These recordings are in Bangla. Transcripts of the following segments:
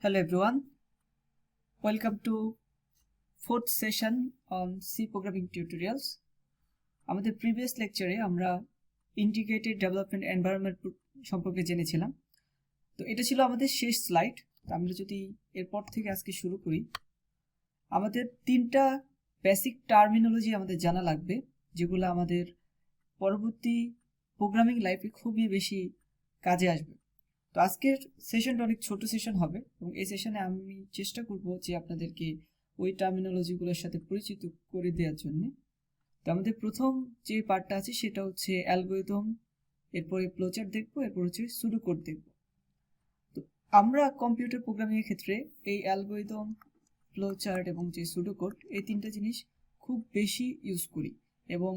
Hello everyone, welcome to fourth session on C programming tutorials. আমাদের প্রিভিয়াস লেকচারে আমরা ইন্টিগ্রেটেড ডেভেলপমেন্ট এনভায়রনমেন্ট সম্পর্কে জেনেছিলাম। তো এটা ছিল আমাদের শেষ স্লাইড। আমরা যদি এরপর থেকে আজকে শুরু করি, আমাদের তিনটা বেসিক টার্মিনোলজি আমাদের জানা লাগবে, যেগুলো আমাদের পরবর্তী প্রোগ্রামিং লাইফে খুবই বেশি কাজে আসবে। তো আজকের সেশনটা অনেক ছোট সেশন হবে এবং এই সেশনে আমি চেষ্টা করব যে আপনাদেরকে ওই টার্মিনোলজিগুলোর সাথে পরিচিত করে দেওয়ার জন্য। তো আমাদের প্রথম যে পার্টটা আছে সেটা হচ্ছে অ্যালগরিদম, এরপরে ফ্লোচার্ট দেখব, এরপর হচ্ছে সুডোকোড দেখব। তো আমরা কম্পিউটার প্রোগ্রামিংয়ের ক্ষেত্রে এই অ্যালগরিদম, ফ্লোচার্ট এবং যে সুডোকোড, এই তিনটা জিনিস খুব বেশি ইউজ করি এবং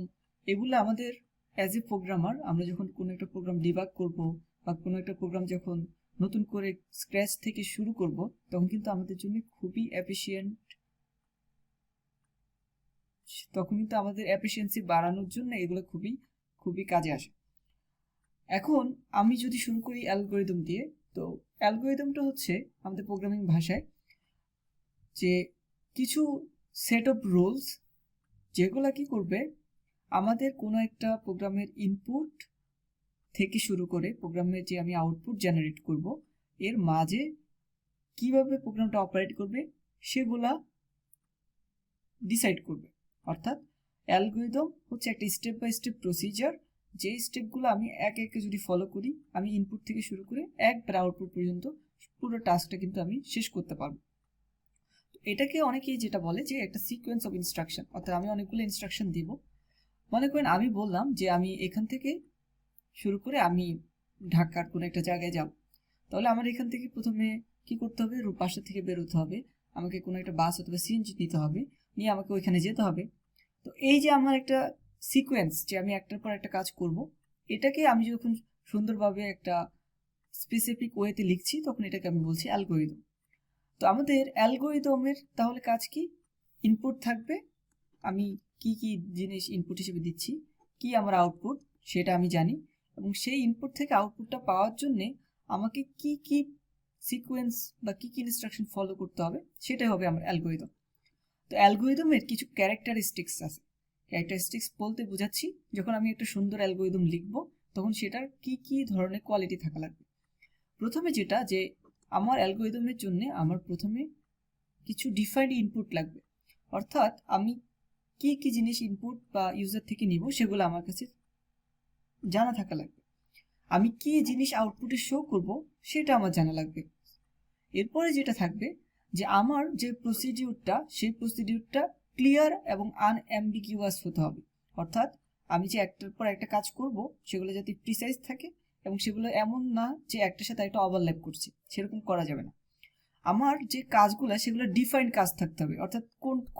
এগুলো আমাদের অ্যাজ এ প্রোগ্রামার আমরা যখন কোনো একটা প্রোগ্রাম ডিবাগ করব বা কোনো একটা প্রোগ্রাম যখন নতুন করে স্ক্র্যাচ থেকে শুরু করব, তখন কিন্তু আমাদের জন্য খুবই এফিশিয়েন্সি বাড়ানোর জন্য এগুলো খুবই কাজে আসে। এখন আমি যদি শুরু করি অ্যালগরিদম দিয়ে, তো অ্যালগরিদমটা হচ্ছে আমাদের প্রোগ্রামিং ভাষায় যে কিছু সেট অফ রুলস, যেগুলো কি করবে আমাদের কোনো একটা প্রোগ্রামের ইনপুট থেকে শুরু করে প্রোগ্রামের যে আমি আউটপুট জেনারেট করব, এর মাঝে কিভাবে প্রোগ্রামটা অপারেট করবে সেগুলা ডিসাইড করবে। অর্থাৎ অ্যালগরিদম হচ্ছে একটা স্টেপ বাই স্টেপ প্রসিজার, যে স্টেপগুলো আমি একে একে যদি ফলো করি, আমি ইনপুট থেকে শুরু করে একবার আউটপুট পর্যন্ত পুরো টাস্কটা কিন্তু আমি শেষ করতে পারবো। এটাকে অনেকেই যেটা বলে যে একটা সিকোয়েন্স অফ ইনস্ট্রাকশন, অর্থাৎ আমি অনেকগুলো ইনস্ট্রাকশন দিব। মনে করেন আমি বললাম যে আমি এখান থেকে শুরু করে আমি ঢাকার কোনো একটা জায়গায় যাব, তাহলে আমার এখান থেকে প্রথমে কি করতে হবে, বাসা থেকে বেরোতে হবে, আমাকে কোনো একটা বাস অথবা সিএনজি নিতে হবে, নিয়ে আমাকে ওইখানে যেতে হবে। তো এই যে আমার একটা সিকোয়েন্স, যে আমি একটার পর একটা কাজ করব, এটাকে আমি যখন সুন্দরভাবে একটা স্পেসিফিক ওয়েতে লিখছি, তখন এটাকে আমি বলছি অ্যালগরিদম। তো আমাদের অ্যালগরিদমের তাহলে কাজ কি? ইনপুট থাকবে, আমি কি কি জিনিস ইনপুট হিসেবে দিচ্ছি, কি আমার আউটপুট সেটা আমি জানি, এবং সেই ইনপুট থেকে আউটপুটটা পাওয়ার জন্যে আমাকে কি কি সিকোয়েন্স বা কি কি ইনস্ট্রাকশন ফলো করতে হবে, সেটাই হবে আমার অ্যালগরিদম। তো অ্যালগরিদমের কিছু ক্যারেক্টারিস্টিক্স আছে। ক্যারেক্টারিস্টিক্স বলতে বোঝাচ্ছি, যখন আমি একটা সুন্দর অ্যালগরিদম লিখব, তখন সেটার কি কি ধরনের কোয়ালিটি থাকা লাগবে। প্রথমে যেটা, যে আমার অ্যালগরিদমের জন্য আমার প্রথমে কিছু ডিফাইন্ড ইনপুট লাগবে। অর্থাৎ আমি কি কি জিনিস ইনপুট বা ইউজার থেকে নিব সেগুলো আমার কাছে জানা থাকা লাগবে। আমি কি জিনিস আউটপুটে শো করব সেটা আমার জানা লাগবে। এরপরে যেটা থাকবে, যে আমার যে প্রসিডিউরটা, সেই প্রসিডিউরটা ক্লিয়ার এবং আনঅ্যাম্বিগিউয়াস হতে হবে। অর্থাৎ আমি যে একটার পর একটা কাজ করব, সেগুলো যাতে প্রিসাইজ থাকে এবং সেগুলো এমন না যে একটার সাথে একটা ওভারল্যাপ করছে, সেরকম করা যাবে না। আমার যে কাজগুলো সেগুলো ডিফাইন্ড কাজ থাকতে হবে, অর্থাৎ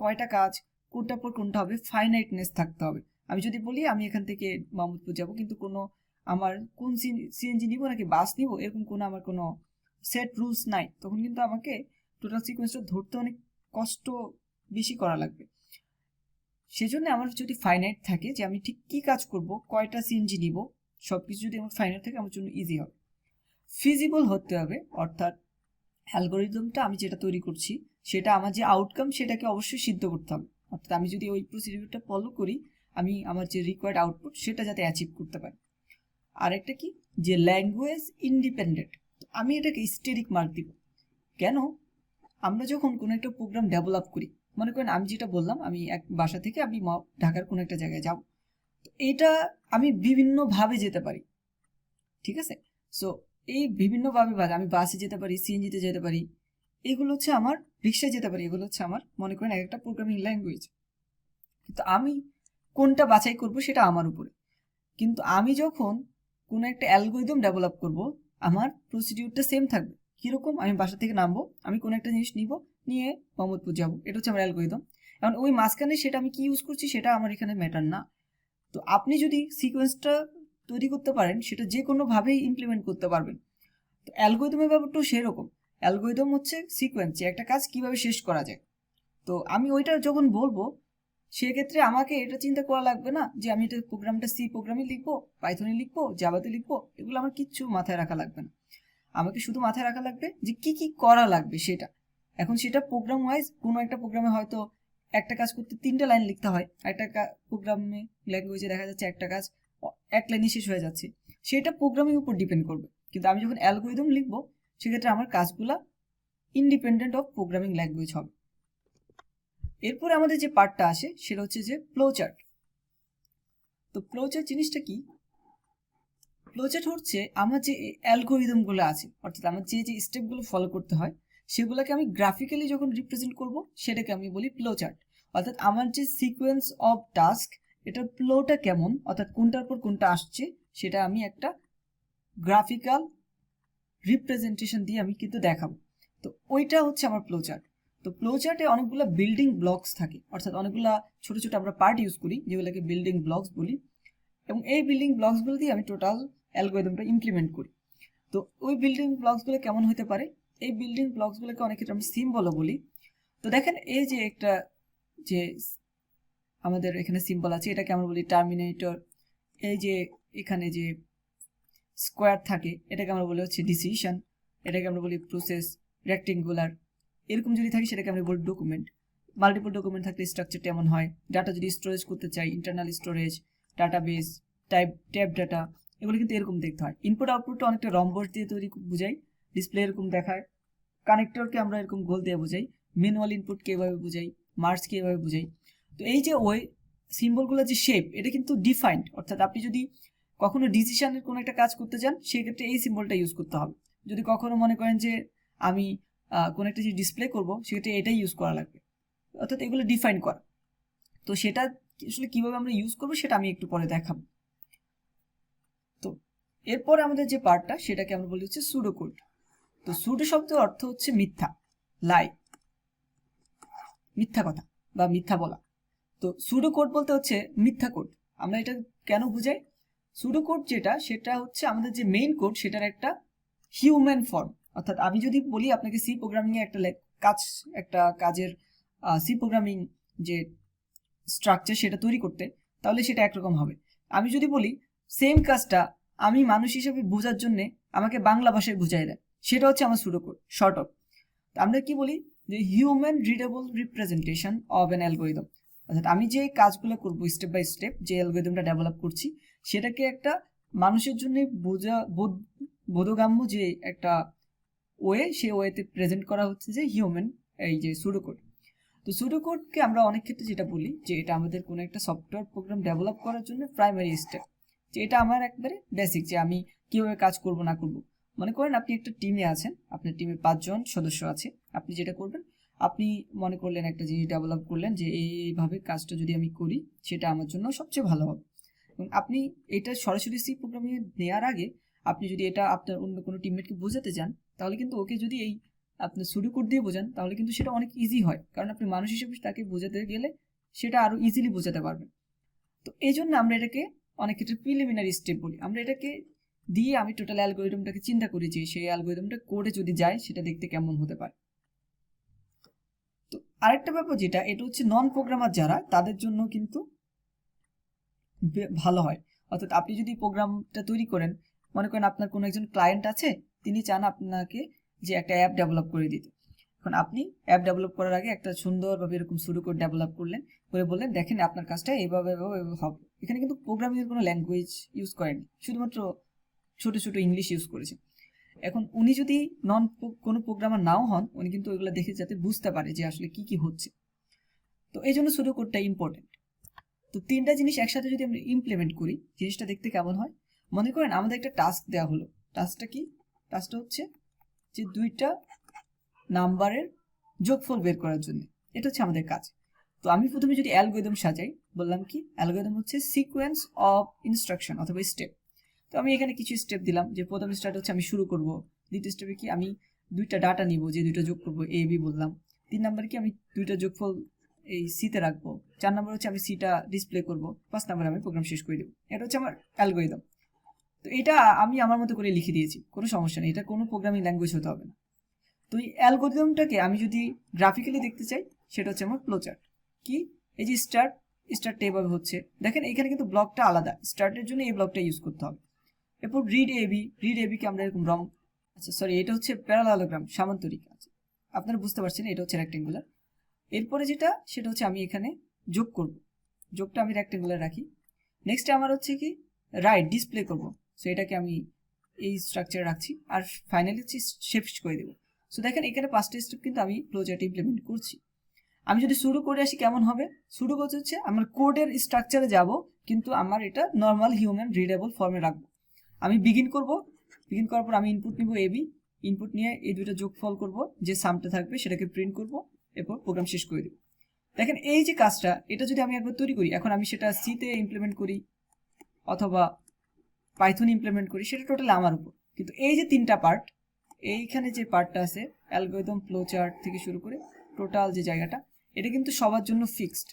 কয়টা কাজ, কোনটার পর কোনটা হবে, ফাইনাইটনেস থাকতে হবে। আমি যদি বলি আমি এখান থেকে মোহাম্মদপুর যাব, কিন্তু কোনো আমার কোন সিএনজি নিব নাকি বাস নিব, এরকম আমার কোনো সেট রুলস নাই, তখন কিন্তু আমাকে টোটাল সিকোয়েন্সটা ধরতে অনেক কষ্ট বেশি করা লাগবে। সেজন্য আমার যদি ফাইনাইট থাকে, যে আমি ঠিক কি কাজ করব, কয়টা সিএনজি নিব, সব কিছু যদি আমার ফাইনাইট থাকে, আমার জন্য ইজি হবে। ফিজিবল হতে হবে, অর্থাৎ অ্যালগরিদমটা আমি যেটা তৈরি করছি, সেটা আমার যে আউটকাম সেটাকে অবশ্যই সিদ্ধ করতে হবে। অর্থাৎ আমি যদি ওই প্রসিডিউরটা ফলো করি, আমি আমার যে রিকোয়ার্ড আউটপুট সেটা যাতে অ্যাচিভ করতে পারি। আর একটা কি, যে ল্যাঙ্গুয়েজ ইন্ডিপেন্ডেন্ট, আমি এটাকে স্টেরিক মার্ক দিব। কেন? আমরা যখন কোনো একটা প্রোগ্রাম ডেভেলপ করি, মনে করেন আমি যেটা বললাম, আমি এক বাসা থেকে আমি ঢাকার কোনো একটা জায়গায় যাব, তো এটা আমি বিভিন্নভাবে যেতে পারি, ঠিক আছে? সো এই বিভিন্নভাবে আমি বাসে যেতে পারি, সিএনজিতে যেতে পারি, এগুলো হচ্ছে আমার, রিক্সায় যেতে পারি, এগুলো হচ্ছে আমার মনে করেন একটা প্রোগ্রামিং ল্যাঙ্গুয়েজ। কিন্তু আমি কোনটা বাছাই করব সেটা আমার উপরে। কিন্তু আমি যখন কোনো একটা অ্যালগরিদম ডেভেলপ করব, আমার প্রসিডিউরটা সেম থাকবে। কীরকম? আমি বাসা থেকে নামবো, আমি কোনো একটা জিনিস নিব, নিয়ে মোহাম্মদপুর যাবো, এটা হচ্ছে আমার অ্যালগরিদম। এখন ওই মাঝখানে সেটা আমি কি ইউজ করছি সেটা আমার এখানে ম্যাটার না। তো আপনি যদি সিকোয়েন্সটা তৈরি করতে পারেন, সেটা যে কোনোভাবেই ইমপ্লিমেন্ট করতে পারবেন। তো অ্যালগরিদমের ব্যাপারটাও সেরকম। অ্যালগরিদম হচ্ছে সিকোয়েন্স, যে একটা কাজ কিভাবে শেষ করা যায়। তো আমি ওইটা যখন বলবো, সেক্ষেত্রে আমাকে এটা চিন্তা করা লাগবে না যে আমি এটা প্রোগ্রামটা সি প্রোগ্রামে লিখবো, পাইথনে লিখবো, জাভাতে লিখবো, এগুলো আমার কিচ্ছু মাথায় রাখা লাগবে না। আমাকে শুধু মাথায় রাখা লাগবে যে কি কি করা লাগবে সেটা। এখন সেটা প্রোগ্রাম ওয়াইজ, কোনো একটা প্রোগ্রামে হয়তো একটা কাজ করতে 3টা লাইন লিখতে হয়, একটা প্রোগ্রামে ল্যাঙ্গুয়েজে দেখা যাচ্ছে একটা কাজ এক লাইনে শেষ হয়ে যাচ্ছে, সেটা প্রোগ্রামিং উপর ডিপেন্ড করবে। কিন্তু আমি যখন অ্যালগরিদম লিখবো সেক্ষেত্রে আমার কাজগুলা ইন্ডিপেন্ডেন্ট অফ প্রোগ্রামিং ল্যাঙ্গুয়েজ হবে। এরপরে আমাদের যে পার্টটা আসে সেটা হচ্ছে যে ফ্লোচার্ট। তো ফ্লোচার্ট জিনিসটা কি? ফ্লোচার্ট হচ্ছে আমার যে অ্যালগরিদমগুলো আছে, অর্থাৎ আমার যে যে স্টেপগুলো ফলো করতে হয় সেগুলোকে আমি গ্রাফিক্যালি যখন রিপ্রেজেন্ট করব সেটাকে আমি বলি ফ্লোচার্ট। অর্থাৎ আমার যে সিকোয়েন্স অফ টাস্ক, এটার ফ্লোটা কেমন, অর্থাৎ কোনটার পর কোনটা আসছে সেটা আমি একটা গ্রাফিক্যাল রিপ্রেজেন্টেশন দিয়ে আমি কিন্তু দেখাবো। তো ওইটা হচ্ছে আমার ফ্লোচার্ট। তো ফ্লোচার্টে অনেকগুলো বিল্ডিং ব্লকস থাকে, অর্থাৎ অনেকগুলো ছোট ছোট আমরা পার্ট ইউজ করি যেগুলোকে বিল্ডিং ব্লকস বলি, এবং এই বিল্ডিং ব্লকসগুলো দিয়ে আমি টোটাল অ্যালগরিদমটা ইমপ্লিমেন্ট করি। তো ওই বিল্ডিং ব্লকসগুলো কেমন হতে পারে? এই বিল্ডিং ব্লকসগুলোকে অনেক ক্ষেত্রে আমরা সিম্বলও বলি। তো দেখেন এই যে একটা যে আমাদের এখানে সিম্বল আছে, এটাকে আমরা বলি টার্মিনেটর। এই যে এখানে যে স্কোয়ার থাকে এটাকে আমরা বলি হচ্ছে ডিসিশন, এটাকে আমরা বলি প্রসেস, রেক্টেঙ্গুলার, এরকম যদি থাকে সেটাকে আমরা বলি ডকুমেন্ট। মাল্টিপল ডকুমেন্ট থাকলে স্ট্রাকচারটা এমন হয়। ডাটা যদি স্টোরেজ করতে চাই, internal storage, database, tab data, এগুলো কিন্তু এরকম দেখতে হয়। ইনপুট আউটপুটটা অনেকটা রম্বস দিয়ে তৈরি বুঝাই, ডিসপ্লে এরকম দেখায়, কানেক্টরকে আমরা এরকম গোল দিয়ে বুঝাই, ম্যানুয়াল ইনপুটকে এভাবে বুঝাই, মার্জকে এভাবে বুঝাই। তো এই যে ওই সিম্বলগুলো যে শেপ, এটা কিন্তু ডিফাইন্ড, অর্থাৎ আপনি যদি কখনো ডিসিশনের কোনো একটা কাজ করতে চান সেক্ষেত্রে এই সিম্বলটা ইউজ করতে হবে। যদি কখনো মনে করেন যে আমি কোনো একটা যে ডিসপ্লে করবো সেক্ষেত্রে এটাই ইউজ করা লাগবে, অর্থাৎ এগুলো ডিফাইন করা। তো সেটা আসলে কীভাবে আমরা ইউজ করবো সেটা আমি একটু পরে দেখাবো। তো এরপরে আমাদের যে পার্টটা সেটাকে আমরা বলি হচ্ছে সুডোকোড। তো সুডো শব্দের অর্থ হচ্ছে মিথ্যা, লাই, মিথ্যা কথা বা মিথ্যা বলা। তো সুডোকোড বলতে হচ্ছে মিথ্যা কোড। আমরা এটা কেন বুঝাই? সুডোকোড যেটা, সেটা হচ্ছে আমাদের যে মেইন কোড সেটার একটা হিউম্যান ফর্ম। অর্থাৎ আমি যদি বলি আপনাকে সি প্রোগ্রামিংয়ে একটা কাজের সি প্রোগ্রামিং যে স্ট্রাকচার সেটা তৈরি করতে, তাহলে সেটা একরকম হবে। আমি যদি বলি সেম কাজটা আমি মানুষ হিসেবে বোঝার জন্যে আমাকে বাংলা ভাষায় বুঝাই দেয়, সেটা হচ্ছে আমার সুডোকোড শর্ট অফ। আমরা কি বলি যে human readable representation of an algorithm, অর্থাৎ আমি যে কাজগুলো করবো স্টেপ বাই স্টেপ, যে অ্যালগরিদমটা ডেভেলপ করছি সেটাকে একটা মানুষের জন্য বোধগম্য যে একটা ওয়ে, সেই ওয়েতে প্রেজেন্ট করা হচ্ছে যে হিউম্যান এই যে সুডোকোড। তো সুডোকোডকে আমরা অনেক ক্ষেত্রে যেটা বলি যে এটা আমাদের কোনো একটা সফটওয়্যার প্রোগ্রাম ডেভেলপ করার জন্য প্রাইমারি স্টেপ, যে এটা আমার একবারে বেসিক, যে আমি কীভাবে কাজ করব না করব। মনে করেন আপনি একটা টিমে আছেন, আপনার টিমে 5 জন সদস্য আছে, আপনি যেটা করবেন, আপনি মনে করলেন একটা জিনিস ডেভেলপ করলেন যে এইভাবে কাজটা যদি আমি করি সেটা আমার জন্য সবচেয়ে ভালো হবে। এবং আপনি এটা সরাসরি সি প্রোগ্রামিংয়ে নেওয়ার আগে আপনি যদি এটা আপনার অন্য কোনো টিমমেটকে বোঝাতে চান, তাহলে কিন্তু ওকে যদি এই আপনার সুডোকোড দিয়ে বোঝান তাহলে কিন্তু সেটা অনেক ইজি হয়, কারণ আপনি মানুষ হিসেবে তাকে বোঝাতে গেলে সেটা আরও ইজিলি বোঝাতে পারবেন। তো এই জন্য আমরা এটাকে অনেক ক্ষেত্রে প্রিলিমিনারি স্টেপ বলি। আমরা এটাকে দিয়ে আমি টোটাল অ্যালগরিদমটাকে চিন্তা করি যে সেই অ্যালগরিদমটা কোডে যদি যায় সেটা দেখতে কেমন হতে পারে। তো আরেকটা ব্যাপার যেটা, এটা হচ্ছে নন প্রোগ্রামার যারা, তাদের জন্য কিন্তু ভালো হয়। অর্থাৎ আপনি যদি প্রোগ্রামটা তৈরি করেন, মনে করেন আপনার কোনো একজন ক্লায়েন্ট আছে, তিনি চান আপনাকে যে একটা অ্যাপ ডেভেলপ করে দিতে। এখন আপনি অ্যাপ ডেভেলপ করার আগে একটা সুন্দরভাবে এরকম সুডোকোড ডেভেলপ করলেন, করে বললেন দেখেন আপনার কাজটা এইভাবে এভাবে হবে। এখানে কিন্তু প্রোগ্রামিংয়ের কোনো ল্যাঙ্গুয়েজ ইউজ করেনি, শুধুমাত্র ছোট ছোট ইংলিশ ইউজ করেছেন। এখন উনি যদি কোনো প্রোগ্রামার নাও হন, উনি কিন্তু ওইগুলো দেখে যাতে বুঝতে পারে যে আসলে কি কি হচ্ছে। তো এই জন্য সুডোকোডটা ইম্পর্টেন্ট। তো 3টা জিনিস একসাথে যদি আমরা ইমপ্লিমেন্ট করি জিনিসটা দেখতে কেমন হয়? মনে করেন আমাদের একটা টাস্ক দেওয়া হলো, টাস্কটা কি? টাস্কটা হচ্ছে যে 2টা নাম্বারের যোগফল বের করার জন্য, এটা হচ্ছে আমাদের কাজ। তো আমি প্রথমে যদি অ্যালগরিদম সাজাই, বললাম কি অ্যালগরিদম হচ্ছে সিকোয়েন্স অফ ইনস্ট্রাকশন অথবা স্টেপ। তো আমি এখানে কিছু স্টেপ দিলাম, যে প্রথম স্টেপ হচ্ছে আমি শুরু করব, দ্বিতীয় স্টেপে কি আমি 2টা ডাটা নিব, যে 2টা যোগ করবো, এ বি বললাম। 3 নম্বরে কি আমি 2টা যোগফল এই সিতে রাখবো। 4 নম্বর হচ্ছে আমি সিটা ডিসপ্লে করবো। 5 নম্বরে আমি প্রোগ্রাম শেষ করে দেবো। এটা হচ্ছে আমার অ্যালগরিদম। তো এটা আমি আমার মতো করে লিখে দিয়েছি, কোনো সমস্যা নেই, এটা কোনো প্রোগ্রামিং ল্যাঙ্গুয়েজ হতে হবে না। তো এই অ্যালগরিদমটাকে আমি যদি গ্রাফিক্যালি দেখতে চাই, সেটা হচ্ছে আমার ফ্লোচার্ট। কি এই যে স্টার্ট এভাবে হচ্ছে, দেখেন এখানে কিন্তু ব্লকটা আলাদা, স্টার্টের জন্য এই ব্লকটা ইউজ করতে হবে। এরপর রিড এবিকে আমরা এরকম আচ্ছা সরি, এটা হচ্ছে প্যারালালোগ্রাম, সামান্তরিক। আচ্ছা আপনারা বুঝতে পারছেন, এটা হচ্ছে রেক্টেঙ্গুলার। এরপরে যেটা সেটা হচ্ছে আমি এখানে যোগ করব, যোগটা আমি রেক্টেঙ্গুলার রাখি। নেক্সট আমার হচ্ছে কি রাইট ডিসপ্লে করব, সো এটাকে আমি এই স্ট্রাকচার রাখছি। আর ফাইনালি হচ্ছে শিফট করে দেবো। সো দেখেন এখানে 5টা স্টেপ কিন্তু আমি ফ্লোচার্ট ইমপ্লিমেন্ট করছি। আমি যদি শুরু করে আসি কেমন হবে, শুরু করতে হচ্ছে আমার কোডের স্ট্রাকচারে যাব, কিন্তু আমার এটা নর্মাল হিউম্যান রিডেবল ফর্মে রাখবো। আমি বিগিন করব, বিগিন করার পর আমি ইনপুট নিব এবি, ইনপুট নিয়ে এই দুটো যোগফল করব, যে সামটা থাকবে সেটাকে প্রিন্ট করব, এরপর প্রোগ্রাম শেষ করে দেব। দেখেন এই যে কাজটা, এটা যদি আমি একবার তৈরি করি, এখন আমি সেটা সিতে ইমপ্লিমেন্ট করি অথবা পাইথন ইমপ্লিমেন্ট করি, সেটা টোটালি আমার উপর। কিন্তু এই যে 3টা পার্ট, এইখানে যে পার্টটা আছে অ্যালগরিদম ফ্লোচার্ট থেকে শুরু করে টোটাল যে জায়গাটা, এটা কিন্তু সবার জন্য ফিক্সড।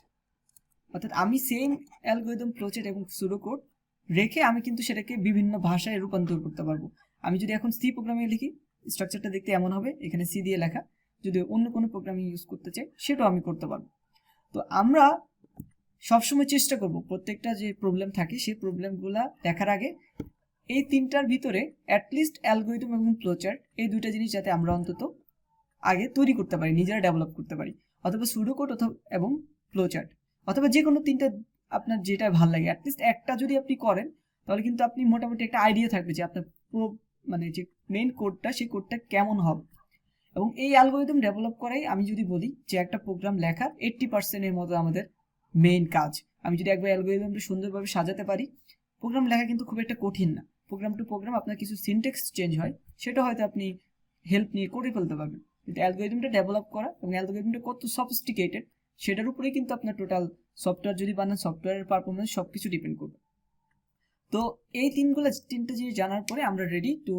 অর্থাৎ আমি সেম অ্যালগরিদম ফ্লোচার্ট এবং সুডোকোড রেখে আমি কিন্তু সেটাকে বিভিন্ন ভাষায় রূপান্তর করতে পারবো। আমি যদি এখন সি প্রোগ্রামে লিখি, স্ট্রাকচারটা দেখতে এমন হবে, এখানে সি দিয়ে লেখা। যদি অন্য কোনো প্রোগ্রামিং ইউজ করতে চাই সেটাও আমি করতে পারবো। তো আমরা সবসময় চেষ্টা করব প্রত্যেকটা যে প্রবলেম থাকে সেই প্রবলেমগুলো দেখার আগে এই 3টার ভিতরে অ্যাটলিস্ট অ্যালগরিদম এবং ফ্লোচার্ট এই 2টা জিনিস যাতে আমরা অন্তত আগে তৈরি করতে পারি, নিজেরা ডেভেলপ করতে পারি, অথবা সুডোকোড অথবা এবং ফ্লোচার্ট, অথবা যে কোনো 3টা আপনার যেটা ভালো লাগে, অ্যাটলিস্ট একটা যদি আপনি করেন তাহলে কিন্তু আপনি মোটামুটি একটা আইডিয়া থাকবে যে আপনার মানে যে মেইন কোডটা সেই কোডটা কেমন হবে। এবং এই অ্যালগরিদম ডেভেলপ করাই আমি যদি বলি যে একটা প্রোগ্রাম লেখার 80% এর মতো আমাদের মেইন কাজ। আমি যদি একবার অ্যালগরিদমটা সুন্দরভাবে সাজাতে পারি, প্রোগ্রাম লেখা কিন্তু খুব একটা কঠিন না। প্রোগ্রাম টু প্রোগ্রাম আপনার কিছু সিনট্যাক্স চেঞ্জ হয়, সেটা হয়তো আপনি হেল্প নিয়ে করে ফেলতে পারবেন। কিন্তু অ্যালগরিদমটা ডেভেলপ করা এবং অ্যালগরিদমটা কত সফিস্টিকেটেড সেটার উপরেই কিন্তু আপনার টোটাল সফটওয়্যার যদি বানান সফটওয়্যারের পারফরমেন্স সব কিছু ডিপেন্ড করবে। তো এই 3টা জিনিস জানার পরে আমরা ready to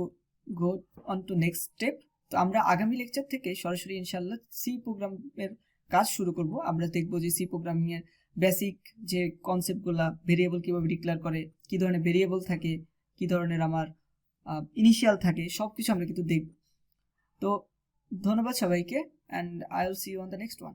go on to next step. তো আমরা আগামী লেকচার থেকে সরাসরি ইনশাল্লাহ সি প্রোগ্রামের কাজ শুরু করব। আমরা দেখবো যে সি প্রোগ্রামিং এর বেসিক যে কনসেপ্টগুলা, ভেরিয়েবল কিভাবে ডিক্লেয়ার করে, কি ধরনের ভেরিয়েবল থাকে, কি ধরনের আমার ইনিশিয়াল থাকে, সব কিছু আমরা কিন্তু দেখব। তো ধন্যবাদ সবাইকে, and I will see you on the next one.